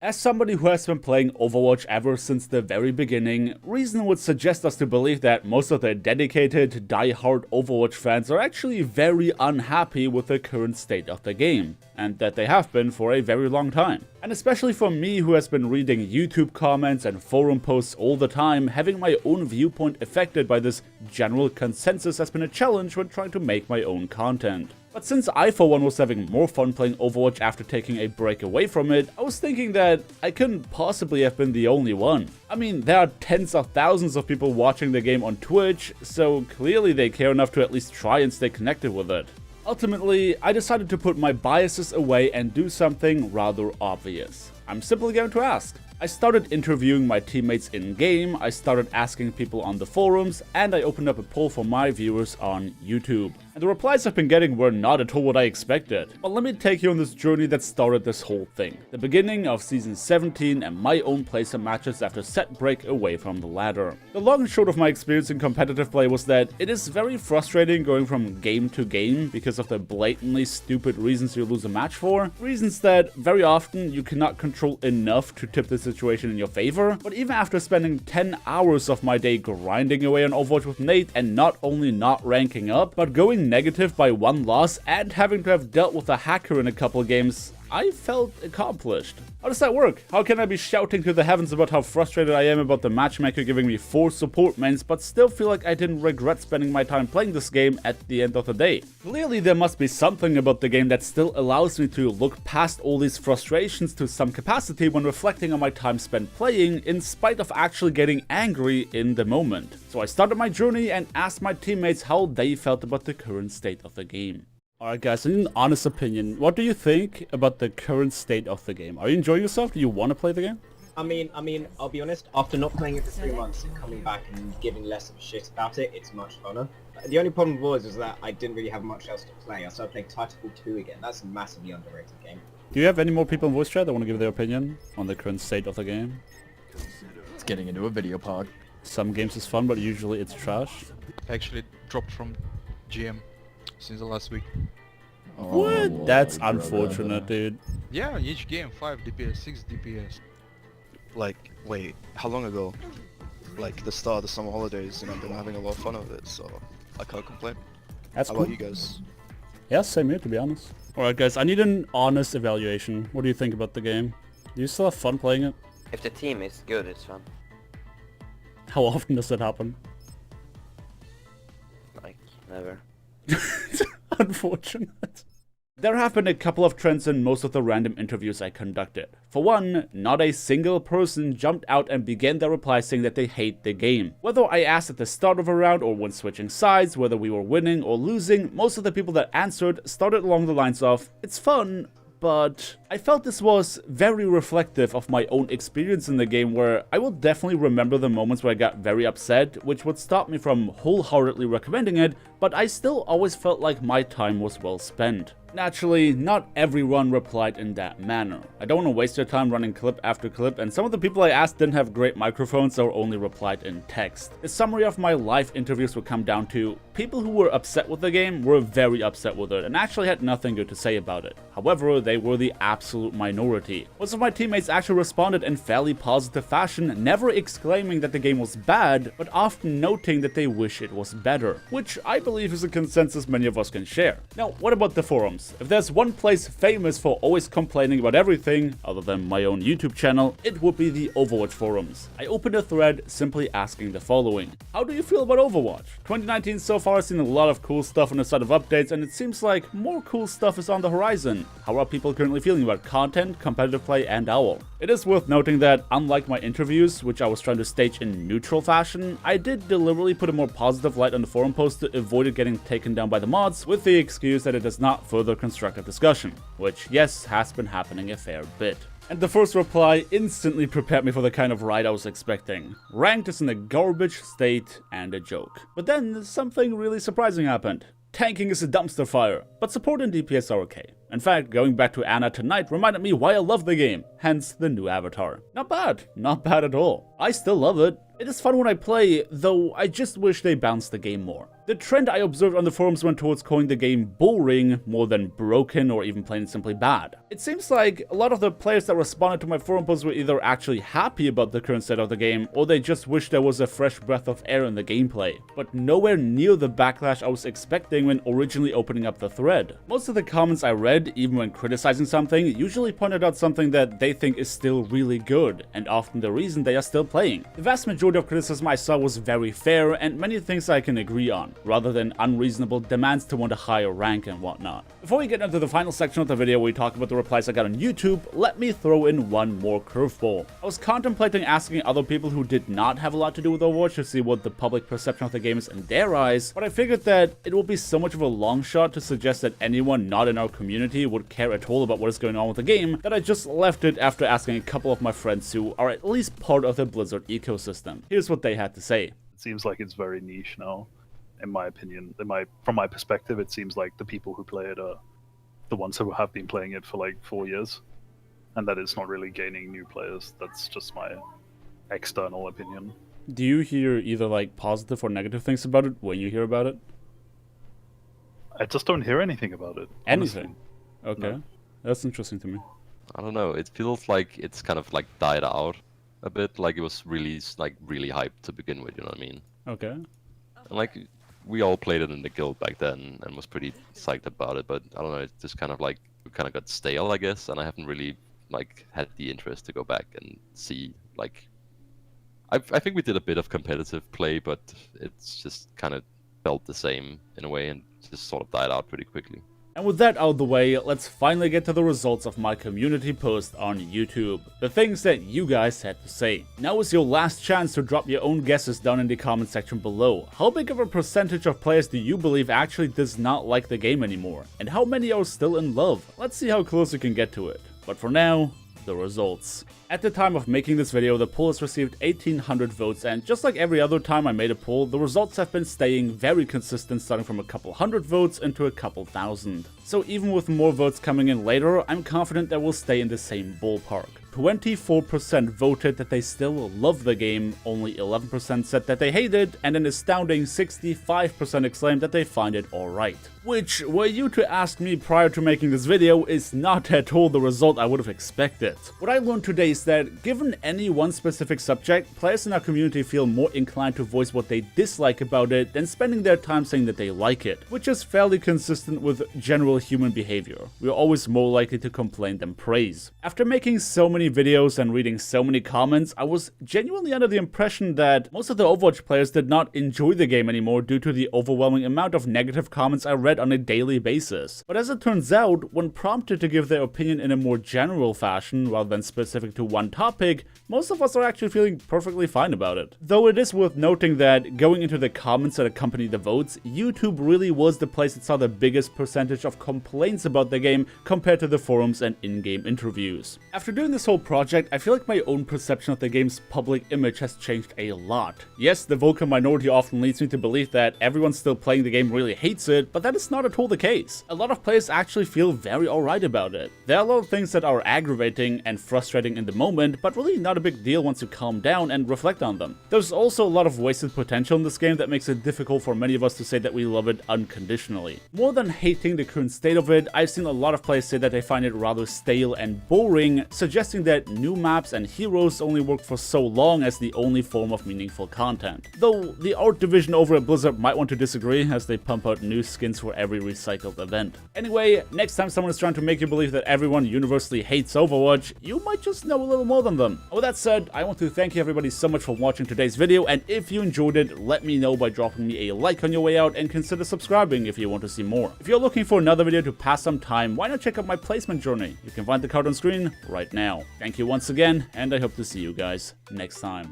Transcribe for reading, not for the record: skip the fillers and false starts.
As somebody who has been playing Overwatch ever since the very beginning, reason would suggest us to believe that most of the dedicated, die-hard Overwatch fans are actually very unhappy with the current state of the game, and that they have been for a very long time. And especially for me, who has been reading YouTube comments and forum posts all the time, having my own viewpoint affected by this general consensus has been a challenge when trying to make my own content. But since I for one was having more fun playing Overwatch after taking a break away from it, I was thinking that I couldn't possibly have been the only one. I mean, there are tens of thousands of people watching the game on Twitch, so clearly they care enough to at least try and stay connected with it. Ultimately, I decided to put my biases away and do something rather obvious. I'm simply going to ask. I started interviewing my teammates in-game, I started asking people on the forums, and I opened up a poll for my viewers on YouTube. And the replies I've been getting were not at all what I expected. But let me take you on this journey that started this whole thing. The beginning of Season 17 and my own plays and matches after set break away from the ladder. The long and short of my experience in competitive play was that it is very frustrating going from game to game because of the blatantly stupid reasons you lose a match for. Reasons that very often you cannot control enough to tip the situation in your favor. But even after spending 10 hours of my day grinding away on Overwatch with Nate and not only not ranking up, but going negative by one loss and having to have dealt with a hacker in a couple games, I felt accomplished. How does that work? How can I be shouting to the heavens about how frustrated I am about the matchmaker giving me 4 support mains, but still feel like I didn't regret spending my time playing this game at the end of the day? Clearly there must be something about the game that still allows me to look past all these frustrations to some capacity when reflecting on my time spent playing, in spite of actually getting angry in the moment. So I started my journey and asked my teammates how they felt about the current state of the game. Alright guys, in an honest opinion, what do you think about the current state of the game? Are you enjoying yourself? Do you want to play the game? I mean, I'll be honest, after not playing it for 3 months and coming back and giving less of a shit about it, it's much funner. The only problem was that I didn't really have much else to play. I started playing Titanfall 2 again. That's a massively underrated game. Do you have any more people in voice chat that want to give their opinion on the current state of the game? It's getting into a video pod. Some games is fun, but usually it's trash. I actually dropped from GM since the last week. What? That's unfortunate, dude. Yeah, each game 5 DPS, 6 DPS. Like, wait, how long ago? Like the start of the summer holidays, and I've been having a lot of fun with it, so I can't complain. That's How cool. about you guys? Yeah, same here, to be honest. Alright guys, I need an honest evaluation. What do you think about the game? Do you still have fun playing it? If the team is good, it's fun. How often does that happen? Like, never. Unfortunate. There have been a couple of trends in most of the random interviews I conducted. For one, not a single person jumped out and began their reply saying that they hate the game. Whether I asked at the start of a round or when switching sides, whether we were winning or losing, most of the people that answered started along the lines of, "It's fun, but..." I felt this was very reflective of my own experience in the game, where I will definitely remember the moments where I got very upset, which would stop me from wholeheartedly recommending it, but I still always felt like my time was well spent. Naturally, not everyone replied in that manner. I don't want to waste your time running clip after clip, and some of the people I asked didn't have great microphones or only replied in text. The summary of my live interviews would come down to, people who were upset with the game were very upset with it and actually had nothing good to say about it. However, they were the absolute minority. Most of my teammates actually responded in fairly positive fashion, never exclaiming that the game was bad, but often noting that they wish it was better, which I believe is a consensus many of us can share. Now, what about the forums? If there's one place famous for always complaining about everything, other than my own YouTube channel, it would be the Overwatch forums. I opened a thread simply asking the following. How do you feel about Overwatch? 2019 so far has seen a lot of cool stuff on the side of updates, and it seems like more cool stuff is on the horizon. How are people currently feeling about content, competitive play, and OWL? It is worth noting that, unlike my interviews, which I was trying to stage in neutral fashion, I did deliberately put a more positive light on the forum post to avoid it getting taken down by the mods, with the excuse that it does not further constructive discussion, which, yes, has been happening a fair bit. And the first reply instantly prepared me for the kind of ride I was expecting. Ranked is in a garbage state and a joke. But then something really surprising happened. Tanking is a dumpster fire, but support and DPS are okay. In fact, going back to Anna tonight reminded me why I love the game, hence the new avatar. Not bad at all. I still love it. It is fun when I play, though I just wish they balanced the game more. The trend I observed on the forums went towards calling the game boring more than broken or even plain and simply bad. It seems like a lot of the players that responded to my forum posts were either actually happy about the current state of the game, or they just wished there was a fresh breath of air in the gameplay, but nowhere near the backlash I was expecting when originally opening up the thread. Most of the comments I read, even when criticizing something, usually pointed out something that they think is still really good, and often the reason they are still playing. The vast majority of criticism I saw was very fair and many things I can agree on, rather than unreasonable demands to want a higher rank and whatnot. Before we get into the final section of the video where we talk about the replies I got on YouTube, let me throw in one more curveball. I was contemplating asking other people who did not have a lot to do with Overwatch to see what the public perception of the game is in their eyes, but I figured that it would be so much of a long shot to suggest that anyone not in our community would care at all about what is going on with the game that I just left it after asking a couple of my friends who are at least part of the Blizzard ecosystem. Here's what they had to say. It seems like it's very niche now. In my opinion, from my perspective, it seems like the people who play it are the ones who have been playing it for like 4 years, and that it's not really gaining new players. That's just my external opinion. Do you hear either like positive or negative things about it when you hear about it? I just don't hear anything about it. Anything? Honestly. Okay. No. That's interesting to me. I don't know. It feels like it's kind of like died out a bit. Like it was released like really hyped to begin with. You know what I mean? Okay. And like we all played it in the guild back then and was pretty psyched about it. But I don't know. It just kind of like got stale, I guess. And I haven't really like had the interest to go back and see like. I think we did a bit of competitive play, but it's just kind of felt the same in a way and just sort of died out pretty quickly. And with that out of the way, let's finally get to the results of my community post on YouTube. The things that you guys had to say. Now is your last chance to drop your own guesses down in the comment section below. How big of a percentage of players do you believe actually does not like the game anymore? And how many are still in love? Let's see how close you can get to it. But for now, the results. At the time of making this video, the poll has received 1,800 votes, and just like every other time I made a poll, the results have been staying very consistent, starting from a couple hundred votes into a couple thousand. So even with more votes coming in later, I'm confident that we'll stay in the same ballpark. 24% voted that they still love the game, only 11% said that they hate it, and an astounding 65% exclaimed that they find it alright. Which, were you to ask me prior to making this video, is not at all the result I would have expected. What I learned today is that, given any one specific subject, players in our community feel more inclined to voice what they dislike about it than spending their time saying that they like it, which is fairly consistent with general human behavior. We are always more likely to complain than praise. After making so many videos and reading so many comments, I was genuinely under the impression that most of the Overwatch players did not enjoy the game anymore due to the overwhelming amount of negative comments I read on a daily basis. But as it turns out, when prompted to give their opinion in a more general fashion rather than specific to one topic, most of us are actually feeling perfectly fine about it. Though it is worth noting that, going into the comments that accompany the votes, YouTube really was the place that saw the biggest percentage of complaints about the game compared to the forums and in-game interviews. After doing this whole project, I feel like my own perception of the game's public image has changed a lot. Yes, the vocal minority often leads me to believe that everyone still playing the game really hates it, but that is not at all the case. A lot of players actually feel very alright about it. There are a lot of things that are aggravating and frustrating in the moment, but really not a big deal once you calm down and reflect on them. There's also a lot of wasted potential in this game that makes it difficult for many of us to say that we love it unconditionally. More than hating the current state of it, I've seen a lot of players say that they find it rather stale and boring, suggesting that new maps and heroes only work for so long as the only form of meaningful content. Though the art division over at Blizzard might want to disagree, as they pump out new skins for every recycled event. Anyway, next time someone is trying to make you believe that everyone universally hates Overwatch, you might just know a little more than them. With that said, I want to thank you everybody so much for watching today's video, and if you enjoyed it, let me know by dropping me a like on your way out, and consider subscribing if you want to see more. If you're looking for another video to pass some time, why not check out my placement journey? You can find the card on screen right now. Thank you once again, and I hope to see you guys next time.